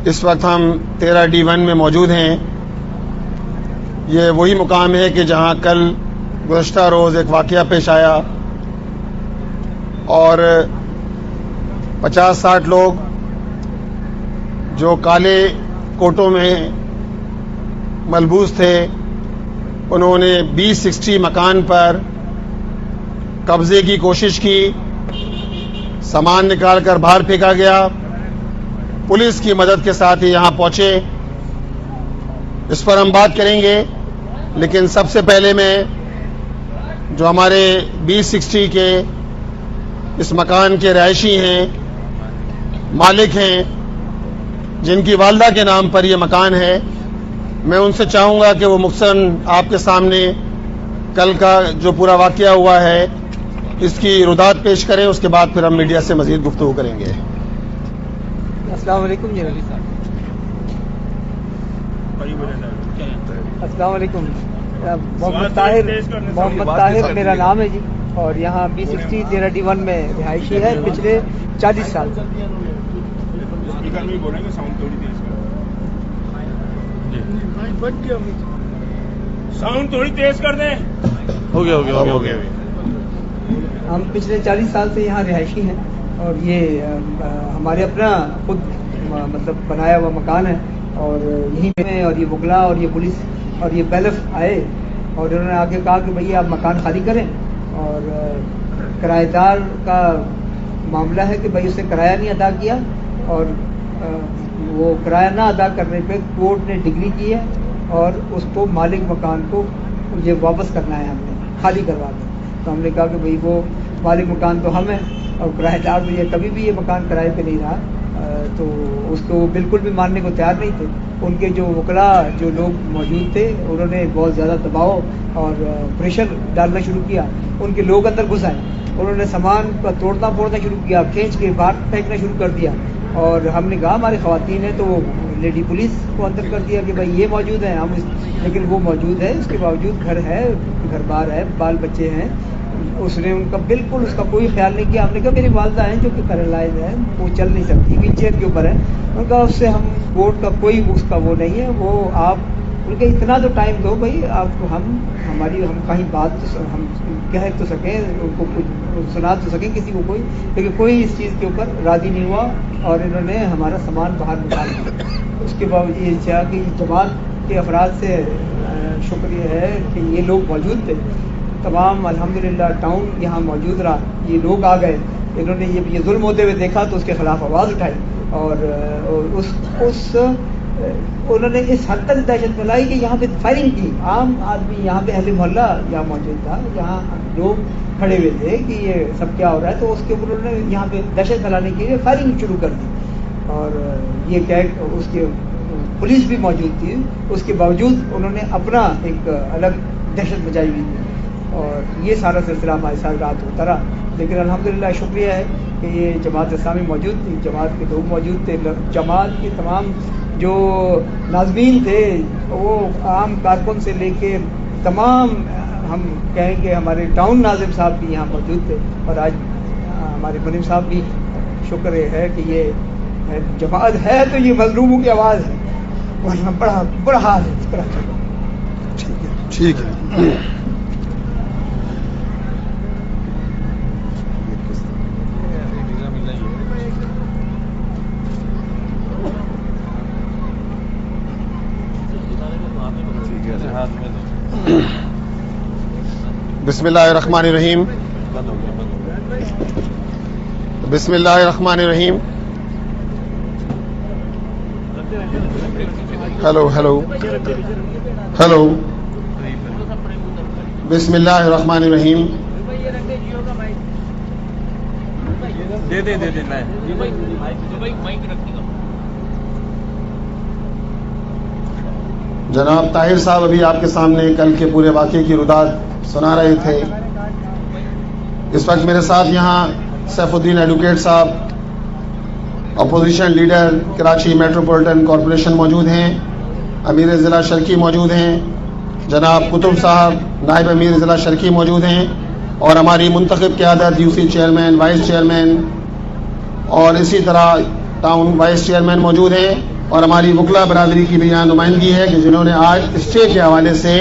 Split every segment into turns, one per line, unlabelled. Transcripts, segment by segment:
اس وقت ہم 13D1 میں موجود ہیں. یہ وہی مقام ہے کہ جہاں کل گزشتہ روز ایک واقعہ پیش آیا اور 50-60 لوگ جو کالے کوٹوں میں ملبوس تھے انہوں نے B60 مکان پر قبضے کی کوشش کی. سامان نکال کر باہر پھینکا گیا. پولیس کی مدد کے ساتھ ہی یہاں پہنچے. اس پر ہم بات کریں گے، لیکن سب سے پہلے میں جو ہمارے B60 کے اس مکان کے رہائشی ہیں، مالک ہیں، جن کی والدہ کے نام پر یہ مکان ہے، میں ان سے چاہوں گا کہ وہ مختصراً آپ کے سامنے کل کا جو پورا واقعہ ہوا ہے اس کی رودات پیش کریں. اس کے بعد پھر ہم میڈیا سے مزید گفتگو کریں گے.
السلام علیکم جی ربی صاحب. السلام علیکم. محمد طاہر میرا نام ہے جی، اور یہاں B60 13D1 میں رہائشی ہے پچھلے 40 سال سے.
ساؤنڈ تھوڑی تیز کر دیں.
ہو گیا.
ہم پچھلے 40 سال سے یہاں رہائشی ہیں، اور یہ ہمارے اپنا خود مطلب بنایا ہوا مکان ہے. اور یہیں پہ اور یہ وکلا اور یہ پولیس اور یہ بیلف آئے اور انہوں نے آگے کہا کہ بھئی آپ مکان خالی کریں، اور کرایہ دار کا معاملہ ہے کہ بھئی اسے کرایہ نہیں ادا کیا، اور وہ کرایہ نہ ادا کرنے پہ کورٹ نے ڈگری کی ہے اور اس کو مالک مکان کو یہ واپس کرنا ہے، ہم نے خالی کروا دیں. تو ہم نے کہا کہ بھئی وہ مالک مکان تو ہم ہیں اور کرایہ دار تو یہ کبھی بھی یہ مکان کرائے پہ نہیں رہا. تو اس کو بالکل بھی ماننے کو تیار نہیں تھے. ان کے جو وکلا جو لوگ موجود تھے انہوں نے بہت زیادہ دباؤ اور پریشر ڈالنا شروع کیا. ان کے لوگ اندر گھس آئے، انہوں نے سامان کا توڑنا پھوڑنا شروع کیا، کھینچ کے باہر پھینکنا شروع کر دیا. اور ہم نے کہا ہماری خواتین ہیں تو وہ لیڈی پولیس کو اندر کر دیا کہ بھائی یہ موجود ہیں ہم لیکن وہ موجود ہے، اس کے باوجود گھر ہے، گھر بار ہے، بال بچے ہیں. اس نے ان کا بالکل اس کا کوئی خیال نہیں کیا. ہم نے کہا میری والدہ ہیں جو کہ پیرالائز ہے، وہ چل نہیں سکتی، ویل چیئر کے اوپر ہے. ان کا اس سے ہم کورٹ کا کوئی اس کا وہ نہیں ہے. وہ آپ ان کے اتنا تو ٹائم دو بھائی، آپ کو ہم کہیں بات ہم کہہ تو سکیں، ان کو کچھ سنا تو سکیں کسی کو کوئی، لیکن کوئی اس چیز کے اوپر راضی نہیں ہوا اور انہوں نے ہمارا سامان باہر نکال دیا. اس کے باوجود یہ چاہا کہ جماعت کے افراد سے شکریہ ہے کہ یہ لوگ موجود تھے تمام، الحمدللہ ٹاؤن یہاں موجود رہا. یہ لوگ آ گئے، انہوں نے یہ ظلم ہوتے ہوئے دیکھا تو اس کے خلاف آواز اٹھائی، اور انہوں نے اس حد تک دہشت پھیلائی کہ یہاں پہ فائرنگ کی. عام آدمی یہاں پہ اہل محلہ یہاں موجود تھا، یہاں لوگ کھڑے ہوئے تھے کہ یہ سب کیا ہو رہا ہے. تو اس کے اوپر انہوں نے یہاں پہ دہشت پھیلانے کے لیے فائرنگ شروع کر دی. اور یہ کہہ اس کے پولیس بھی موجود تھی، اس کے باوجود انہوں نے اپنا ایک الگ دہشت مچائی ہوئی تھی. اور یہ سارا سلسلہ ہمارے ساتھ رات ہوتا رہا. لیکن الحمدللہ شکریہ ہے کہ یہ جماعت اسلامی موجود تھی، جماعت کے لوگ موجود تھے، جماعت کے تمام جو ناظمین تھے، وہ عام کارکن سے لے کے تمام، ہم کہیں کہ ہمارے ٹاؤن ناظم صاحب بھی یہاں موجود تھے. اور آج ہمارے منیم صاحب بھی، شکر ہے کہ یہ جماعت ہے تو یہ مظلوموں کی آواز ہے، ورنہ بڑا برا حال ہے اس طرح.
ٹھیک ہے. بسم اللہ الرحمن الرحیم. بسم اللہ الرحمن الرحیم. Hello hello hello. بسم اللہ الرحمن الرحیم. جناب طاہر صاحب ابھی آپ کے سامنے کل کے پورے واقعے کی رودات سنا رہے تھے. اس وقت میرے ساتھ یہاں سیف الدین ایڈوکیٹ صاحب، opposition leader Karachi metropolitan corporation موجود ہیں. امیر ضلع شرقی موجود ہیں. جناب کتب صاحب نائب امیر ضلع شرقی موجود ہیں. اور ہماری منتخب قیادت UC چیئرمین، وائس چیئرمین اور اسی طرح ٹاؤن وائس چیئرمین موجود ہیں. اور ہماری وکلا برادری کی بھی یہاں نمائندگی ہے کہ جنہوں نے آج اسٹے کے حوالے سے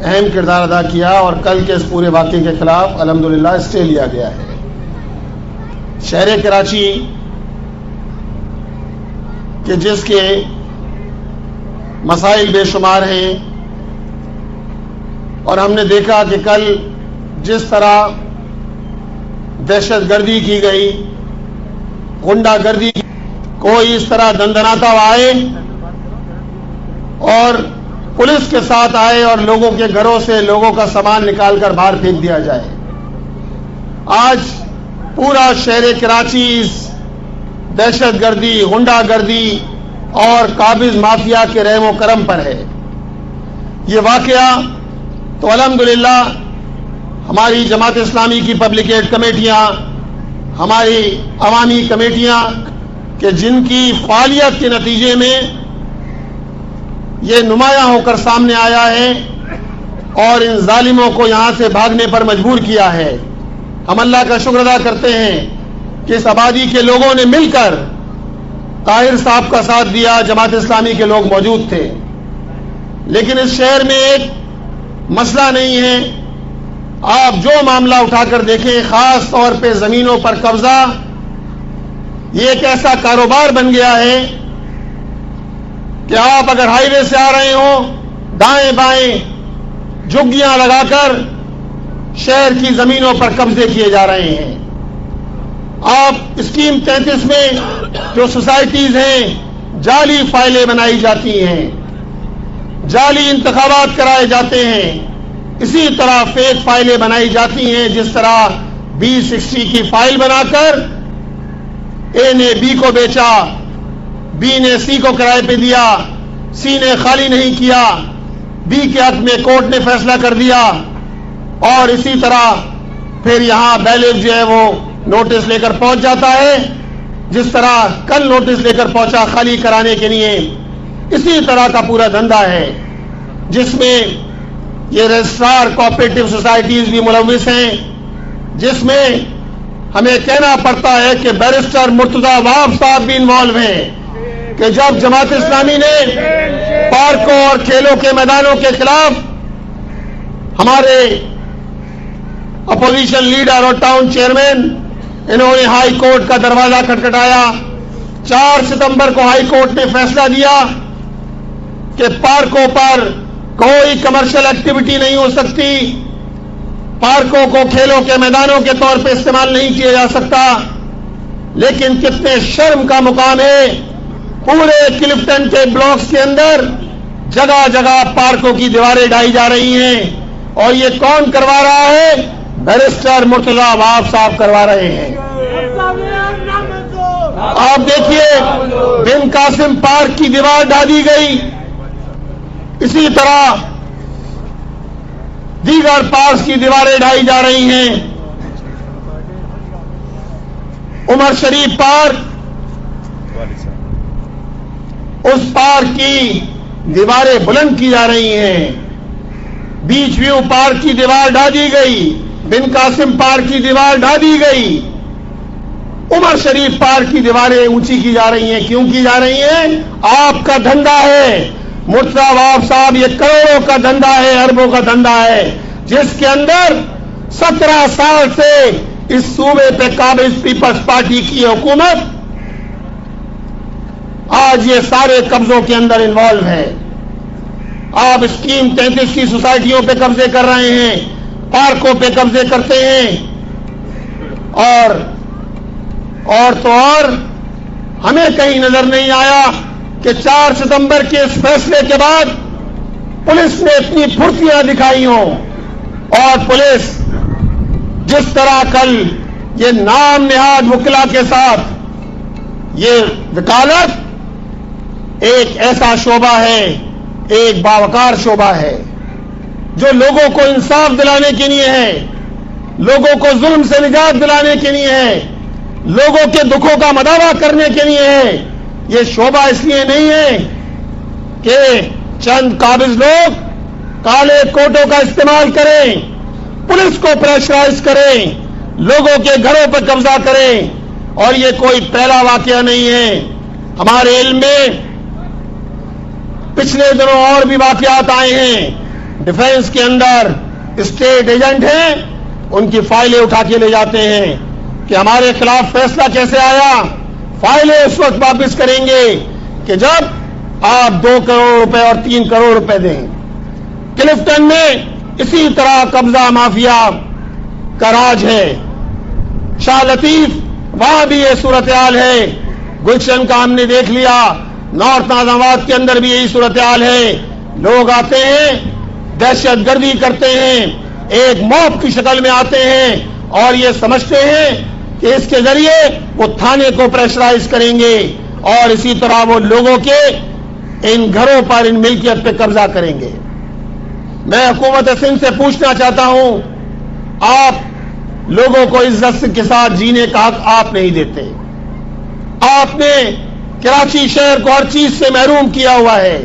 اہم کردار ادا کیا اور کل کے اس پورے واقعے کے خلاف الحمدللہ اسٹے لیا گیا ہے. شہر کراچی کہ جس کے مسائل بے شمار ہیں اور ہم نے دیکھا کہ کل جس طرح دہشت گردی کی گئی، غنڈہ گردی کی، کوئی اس طرح دندناتا ہوا آئے اور پولیس کے ساتھ آئے اور لوگوں کے گھروں سے لوگوں کا سامان نکال کر باہر پھینک دیا جائے. آج پورا شہر کراچی اس دہشت گردی، غنڈہ گردی اور قابض مافیا کے رحم و کرم پر ہے. یہ واقعہ تو الحمدللہ ہماری جماعت اسلامی کی پبلک ایڈ کمیٹیاں، ہماری عوامی کمیٹیاں کہ جن کی فعالیت کے نتیجے میں یہ نمایاں ہو کر سامنے آیا ہے اور ان ظالموں کو یہاں سے بھاگنے پر مجبور کیا ہے. ہم اللہ کا شکر ادا کرتے ہیں کہ اس آبادی کے لوگوں نے مل کر طاہر صاحب کا ساتھ دیا، جماعت اسلامی کے لوگ موجود تھے. لیکن اس شہر میں ایک مسئلہ نہیں ہے. آپ جو معاملہ اٹھا کر دیکھیں، خاص طور پہ زمینوں پر قبضہ، یہ ایک ایسا کاروبار بن گیا ہے کہ آپ اگر ہائی وے سے آ رہے ہوں، دائیں بائیں جھگیاں لگا کر شہر کی زمینوں پر قبضے کیے جا رہے ہیں. آپ اسکیم 33 میں جو سوسائٹیز ہیں، جعلی فائلیں بنائی جاتی ہیں، جعلی انتخابات کرائے جاتے ہیں. اسی طرح فیک فائلیں بنائی جاتی ہیں، جس طرح B60 کی فائل بنا کر اے نے بی کو بیچا، بی نے سی کو کرائے پہ دیا، سی نے خالی نہیں کیا، بی کے حق میں کورٹ نے فیصلہ کر دیا. اور اسی طرح پھر یہاں بیلر جو ہے وہ نوٹس لے کر پہنچ جاتا ہے، جس طرح کل نوٹس لے کر پہنچا خالی کرانے کے لیے. اسی طرح کا پورا دھندا ہے جس میں یہ رجسٹرار کوآپریٹو سوسائٹیز بھی ملوث ہیں، جس میں ہمیں کہنا پڑتا ہے کہ بیرسٹر مرتضی وہاب صاحب بھی انوالو ہیں کہ جب جماعت اسلامی نے پارکوں اور کھیلوں کے میدانوں کے خلاف ہمارے اپوزیشن لیڈر اور ٹاؤن چیئرمین انہوں نے ہائی کورٹ کا دروازہ کھٹکھٹایا. 4 ستمبر کو ہائی کورٹ نے فیصلہ دیا کہ پارکوں پر کوئی کمرشل ایکٹیویٹی نہیں ہو سکتی، پارکوں کو کھیلوں کے میدانوں کے طور پہ استعمال نہیں کیا جا سکتا. لیکن کتنے شرم کا مقام ہے، پورے کلفٹن کے بلاکس کے اندر جگہ جگہ پارکوں کی دیواریں ڈھائی جا رہی ہیں. اور یہ کون کروا رہا ہے؟ بیرسٹر مرتضی وہاب صاحب کروا رہے ہیں. آپ دیکھیے بن قاسم پارک کی دیوار ڈھا دی گئی، اسی طرح دیگر پارکس کی دیواریں ڈھائی جا رہی ہیں. عمر شریف پارک، اس پارک کی دیواریں بلند کی جا رہی ہیں. بیچ ویو پارک کی دیوار ڈھا دی گئی، بن قاسم پارک کی دیوار ڈھا دی گئی، عمر شریف پارک کی دیواریں اونچی کی جا رہی ہیں. کیوں کی جا رہی ہیں؟ آپ کا دھندا ہے. مرتضی وہاب صاحب یہ کروڑوں کا دھندا ہے، اربوں کا دھندا ہے، جس کے اندر 17 سال سے اس صوبے پہ قابض پیپلز پارٹی کی حکومت آج یہ سارے قبضوں کے اندر انوالو ہے. آپ اسکیم 33 کی سوسائٹیوں پہ قبضے کر رہے ہیں، پارکوں پہ قبضے کرتے ہیں، اور تو اور ہمیں کہیں نظر نہیں آیا کہ 4 ستمبر کے اس فیصلے کے بعد پولیس نے اتنی پھرتیاں دکھائی ہوں. اور پولیس جس طرح کل یہ نام نہاد وکلا کے ساتھ یہ وکالت ایک ایسا شعبہ ہے، ایک باوقار شعبہ ہے جو لوگوں کو انصاف دلانے کے لیے ہے، لوگوں کو ظلم سے نجات دلانے کے لیے ہے، لوگوں کے دکھوں کا مداوع کرنے کے لیے ہے. یہ شعبہ اس لیے نہیں ہے کہ چند قابض لوگ کالے کوٹوں کا استعمال کریں، پولیس کو پریشرائز کریں، لوگوں کے گھروں پر قبضہ کریں. اور یہ کوئی پہلا واقعہ نہیں ہے. ہمارے علم میں पिछले दिनों और भी वाकयात आए हैं, डिफेंस के अंदर स्टेट एजेंट हैं, उनकी फाइलें उठा के ले जाते हैं कि हमारे खिलाफ फैसला कैसे आया। फाइलें उस वक्त वापस करेंगे कि जब आप 2 करोड़ रुपए और 3 करोड़ रुपए दें। क्लिफ्टन में इसी तरह कब्जा माफिया का राज है। शाह लतीफ वहां भी ये सूरत हाल है। गुलशन का हमने देख लिया, नॉर्थ नाजाबाद के अंदर भी यही सूरत हाल है। लोग आते हैं, दहशतगर्दी करते हैं, एक मॉब की शक्ल में आते हैं और ये समझते हैं कि इसके जरिए वो थाने को प्रेशराइज करेंगे और इसी तरह वो लोगों के इन घरों पर, इन मिल्कियत पे कब्जा करेंगे। मैं हुकूमत सिंध से पूछना चाहता हूं, आप लोगों को इज्जत के साथ जीने का हक आप नहीं देते। आपने कराची शहर को हर चीज से महरूम किया हुआ है।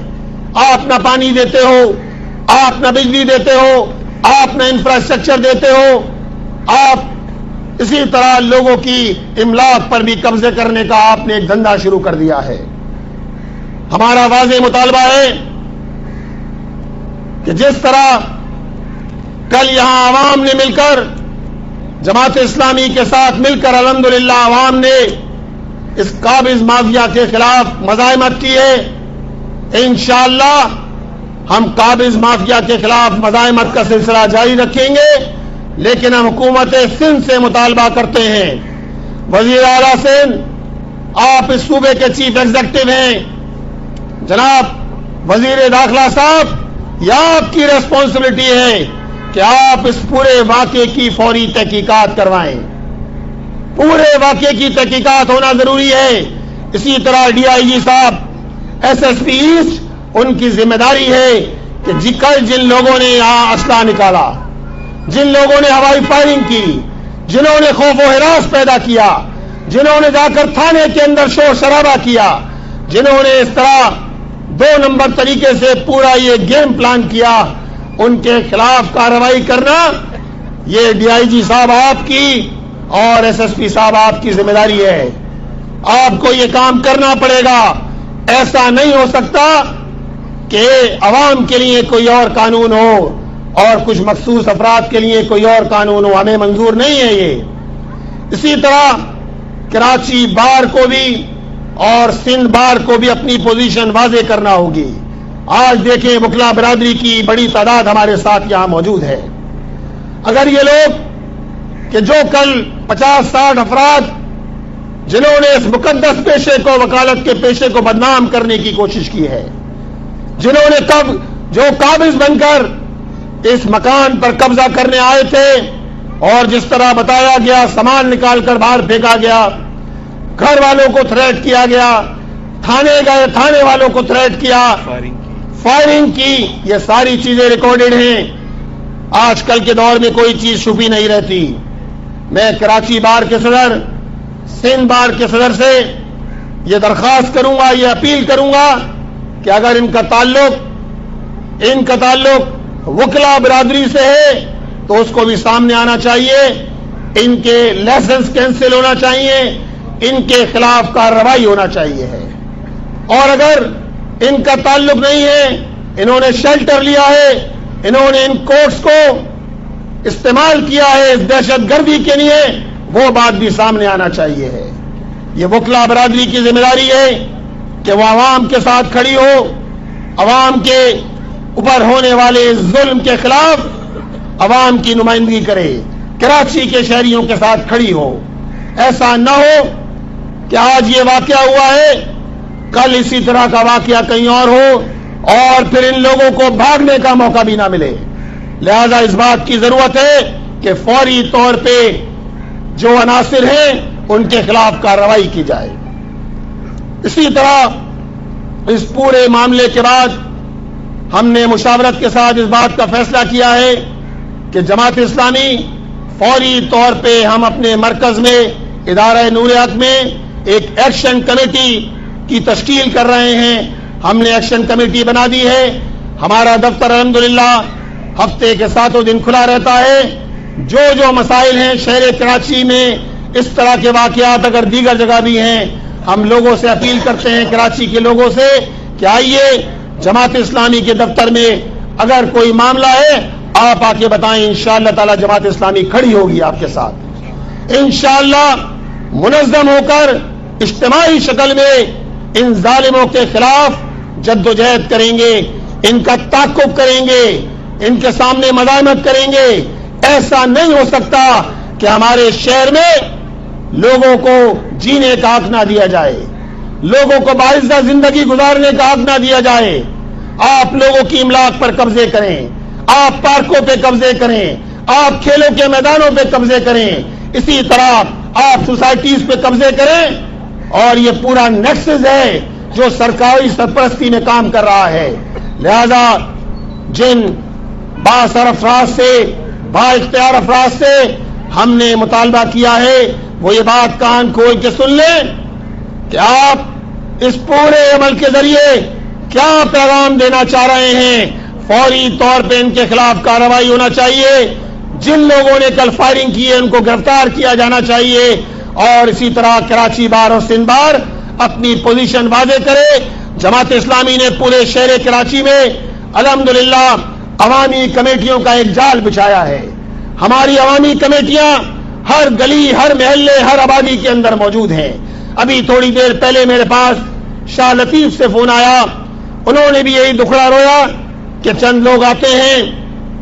आप ना पानी देते हो, आप ना बिजली देते हो, आप ना इंफ्रास्ट्रक्चर देते हो, आप इसी तरह लोगों की इमलाक पर भी कब्जे करने का आपने एक धंधा शुरू कर दिया है। हमारा वाज़ेह मुतालबा है कि जिस तरह कल यहां आवाम ने मिलकर, जमात इस्लामी के साथ मिलकर अल्हम्दुलिल्लाह आवाम ने इस काबिज माफिया के खिलाफ मज़ाहमत की है। इंशाअल्लाह हम काबिज माफिया के खिलाफ मज़ाहमत का सिलसिला जारी रखेंगे, लेकिन हम हुकूमत सिंध से मुतालबा करते हैं, वजीर आला सिंध, आप इस सूबे के चीफ एग्जीक्यूटिव हैं, जनाब वजीर दाखिला साहब, यह आपकी रेस्पॉन्सिबिलिटी है कि आप इस पूरे वाक़े की फौरी तहकीकात करवाएं। पूरे वाक़े की तहकीकात होना जरूरी है। इसी तरह डीआईजी साहब, एसएसपी ईस्ट, उनकी जिम्मेदारी है कि कल जिन लोगों ने यहां असला निकाला, जिन लोगों ने हवाई फायरिंग की, जिन्होंने खौफ व हिरास पैदा किया, जिन्होंने जाकर थाने के अंदर शोर शराबा किया, जिन्होंने इस तरह 2 नंबर तरीके से पूरा ये गेम प्लान किया, उनके खिलाफ कार्रवाई करना ये डीआईजी साहब आपकी और एसएसपी साहब आपकी जिम्मेदारी है। आपको ये काम करना पड़ेगा। ऐसा नहीं हो सकता कि अवाम के लिए कोई और कानून हो और कुछ मखसूस अफराद के लिए कोई और कानून हो, हमें मंजूर नहीं है ये। इसी तरह कराची बार को भी और सिंध बार को भी अपनी पोजीशन वाज़ेह करना होगी। आज देखें, वकला बरादरी की बड़ी तादाद हमारे साथ यहां मौजूद है। अगर ये लोग कि जो कल 50-60 अफराद जिन्होंने इस मुकद्दस पेशे को, वकालत के पेशे को बदनाम करने की कोशिश की है, जिन्होंने जो काबिज बनकर इस मकान पर कब्जा करने आए थे और जिस तरह बताया गया सामान निकालकर बाहर फेंका गया, घर वालों को थ्रेट किया गया, थाने गए, थाने वालों को थ्रेट किया, फायरिंग की, ये सारी चीजें रिकॉर्डेड हैं। आजकल के दौर में कोई चीज छुपी नहीं रहती। मैं कराची बार के सदर, सिंध बार के सदर से यह दरख्वास्त करूंगा, यह अपील करूंगा कि अगर इनका ताल्लुक वकला बिरादरी से है तो उसको भी सामने आना चाहिए, इनके लाइसेंस कैंसिल होना चाहिए, इनके खिलाफ कार्रवाई होना चाहिए है। और अगर इनका ताल्लुक नहीं है, इन्होंने शेल्टर लिया है, इन्होंने इन कोर्ट्स को इस्तेमाल किया है इस दहशतगर्दी के लिए, वो बात भी सामने आना चाहिए है। ये वकला बरादरी की जिम्मेदारी है कि वो आवाम के साथ खड़ी हो, आवाम के ऊपर होने वाले जुल्म के खिलाफ आवाम की नुमाइंदगी करे, कराची के शहरियों के साथ खड़ी हो। ऐसा न हो कि आज ये वाकया हुआ है, कल इसी तरह का वाकया कहीं और हो और फिर इन लोगों को भागने का मौका भी ना मिले। लिहाजा इस बात की जरूरत है कि फौरी तौर पे जो अनासिर हैं उनके खिलाफ कार्रवाई की जाए। इसी तरह इस पूरे मामले के बाद हमने मुशावरत के साथ इस बात का फैसला किया है कि जमात इस्लामी फौरी तौर पे हम अपने मरकज में इदारा नूर हक में एक एक्शन कमेटी की तश्कील कर रहे हैं। हमने एक्शन कमेटी बना दी है। हमारा दफ्तर अल्हम्दुलिल्लाह हफ्ते के 7 दिन खुला रहता है। जो मसाइल हैं शहर कराची में, इस तरह के वाकयात अगर दीगर जगह भी हैं, हम लोगों से अपील करते हैं, कराची के लोगों से, कि आइए जमात इस्लामी के दफ्तर में अगर कोई मामला है आप आके बताएं, इंशाअल्लाह ताला जमात इस्लामी खड़ी होगी आपके साथ। इंशाअल्लाह मुनज़्ज़म होकर इज्तिमाई शक्ल में इन जालिमों के खिलाफ जद्दोजहद करेंगे, इनका ताक़ुब करेंगे, इनके सामने मज़ाहमत करेंगे। ऐसा नहीं हो सकता कि हमारे शहर में लोगों को जीने का हक ना दिया जाए, लोगों को बाइज़्ज़त जिंदगी गुजारने का हक ना दिया जाए। आप लोगों की इमलाक पर कब्जे करें, आप पार्कों पे कब्जे करें, आप खेलों के मैदानों पे कब्जे करें, इसी तरह आप सोसाइटीज पे कब्जे करें। और ये पूरा नेक्सस है जो सरकारी सरपरस्ती में काम कर रहा है। लिहाजा जिन बासर अफराद से, बाइख्तियार अफराद से हमने मुतालबा किया है वो ये बात कान खोल के सुन लें कि आप इस पूरे अमल के जरिए क्या पैगाम देना चाह रहे हैं। फौरी तौर पे इनके खिलाफ कार्रवाई होना चाहिए। जिन लोगों ने कल फायरिंग की है उनको गिरफ्तार किया जाना चाहिए। और इसी तरह कराची बार और सिंध बार अपनी पोजीशन वादे करे। जमात इस्लामी ने पूरे शहर कराची में अल्हम्दुलिल्लाह अवामी कमेटियों का एक जाल बिछाया है। हमारी अवामी कमेटियां हर गली, हर महल्ले, हर आबादी के अंदर मौजूद हैं। अभी थोड़ी देर पहले मेरे पास शाह लतीफ से फोन आया, उन्होंने भी यही दुखड़ा रोया कि चंद लोग आते हैं,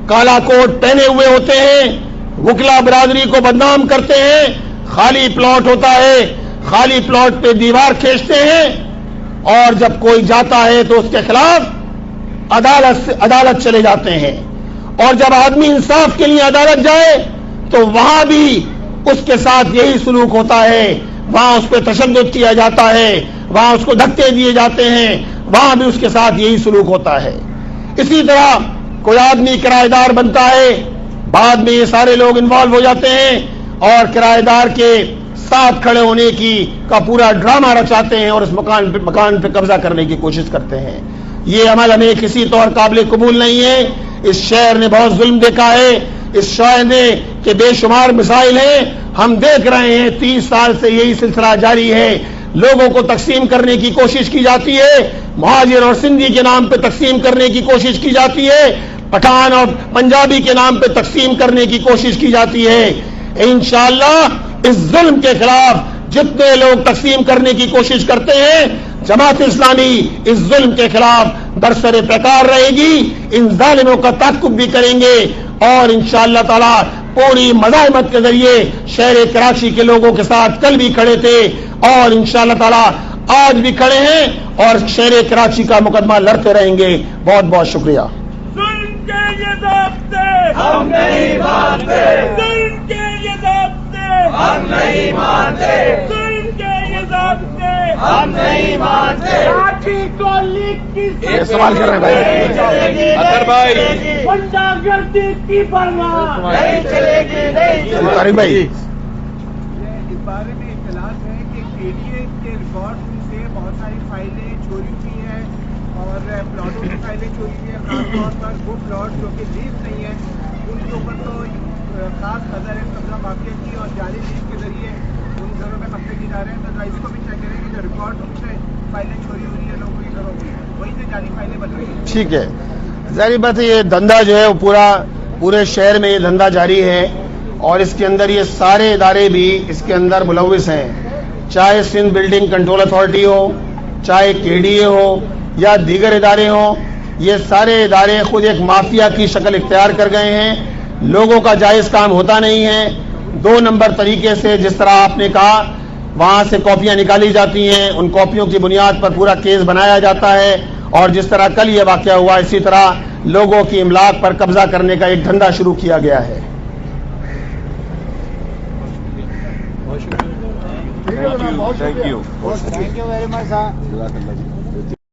काला कोट पहने हुए होते हैं, वकला बरादरी को बदनाम करते हैं, खाली प्लॉट होता है, खाली प्लॉट पे दीवार खींचते हैं और जब कोई जाता है तो उसके खिलाफ अदालत चले जाते हैं। और जब आदमी इंसाफ के लिए अदालत जाए तो वहां भी उसके साथ यही सलूक होता है, वहां उस पर तशद्दुद किया जाता है, वहां उसको धक्के दिए जाते हैं, वहां भी उसके साथ यही सलूक होता है। इसी तरह कोई आदमी किराएदार बनता है, बाद में ये सारे लोग इन्वॉल्व हो जाते हैं और किराएदार के साथ खड़े होने का पूरा ड्रामा रचाते हैं और उस मकान पे कब्जा करने की कोशिश करते हैं। ये अमल हमें किसी तौर काबिल कबूल नहीं है। इस शहर ने बहुत जुल्म देखा है, इस शहर ने के बेशुमार मिसाइल हैं। हम देख रहे हैं 30 साल से यही सिलसिला जारी है। लोगों को तकसीम करने की कोशिश की जाती है, मुहाजिर और सिंधी के नाम पे तकसीम करने की कोशिश की जाती है, पठान और पंजाबी के नाम पे तकसीम करने की कोशिश की जाती है। इंशाअल्लाह इस जुल्म के खिलाफ जितने लोग तकसीम करने की कोशिश करते हैं, जमात इस्लामी इस जुल्म के खिलाफ बरसरे पैकार रहेगी, इन जालिमों का ताक़ुब भी करेंगे और इंशाअल्लाह ताला पूरी मज़ाहमत के जरिए शहर कराची के लोगों के साथ कल भी खड़े थे और इंशाअल्लाह ताला आज भी खड़े हैं और शहर कराची का मुकदमा लड़ते रहेंगे। बहुत बहुत शुक्रिया।
जुल्म के ये ज़ाब्ते हम नहीं मानते, जुल्म के ये ज़ाब्ते हम नहीं मानते, जुल्म के ये ज़ाब्ते हम नहीं मानते। लाठी को लीक की
ये सवाल कर रहे हैं भाई
अतर भाई, गुंडागर्दी की परवाह नहीं चलेगी, नहीं चलेगी
भाई।
इस बारे में इत्तलात है कि केडीए के रिकॉर्ड से बहुत सारी फाइलें चोरी हुई हैं और प्लॉटों की फाइलें चोरी हुई हैं। खासतौर पर वो प्लॉट जो कि लीज नहीं है उनके ऊपर तो खास नजर है कब्जा माफिया की और जाली लीज के जरिए उन घरों में कब्जे किए जा रहे हैं। तो इसी को भी चेक करें कि जो रिकॉर्ड उनसे फाइलें चोरी हो रही है लोगों के घरों की, वहीं से जाली फाइलें बन रही है।
ठीक है, जाहिर बात है ये धंधा जो है वो पूरे शहर में ये धंधा जारी है और इसके अंदर ये सारे इदारे भी इसके अंदर मुलव्विस हैं, चाहे सिंध बिल्डिंग कंट्रोल अथॉरिटी हो, चाहे केडीए हो या दीगर इदारे हो। ये सारे इदारे खुद एक माफिया की शक्ल इख्तियार कर गए हैं। लोगों का जायज काम होता नहीं है। 2 नंबर तरीके से, जिस तरह आपने कहा, वहां से कॉपियां निकाली जाती हैं, उन कॉपियों की बुनियाद पर पूरा केस बनाया जाता है और जिस तरह कल ये वाकया हुआ इसी तरह लोगों की इमलाक पर कब्जा करने का एक धंधा शुरू किया गया है।
Thank you very much, sir.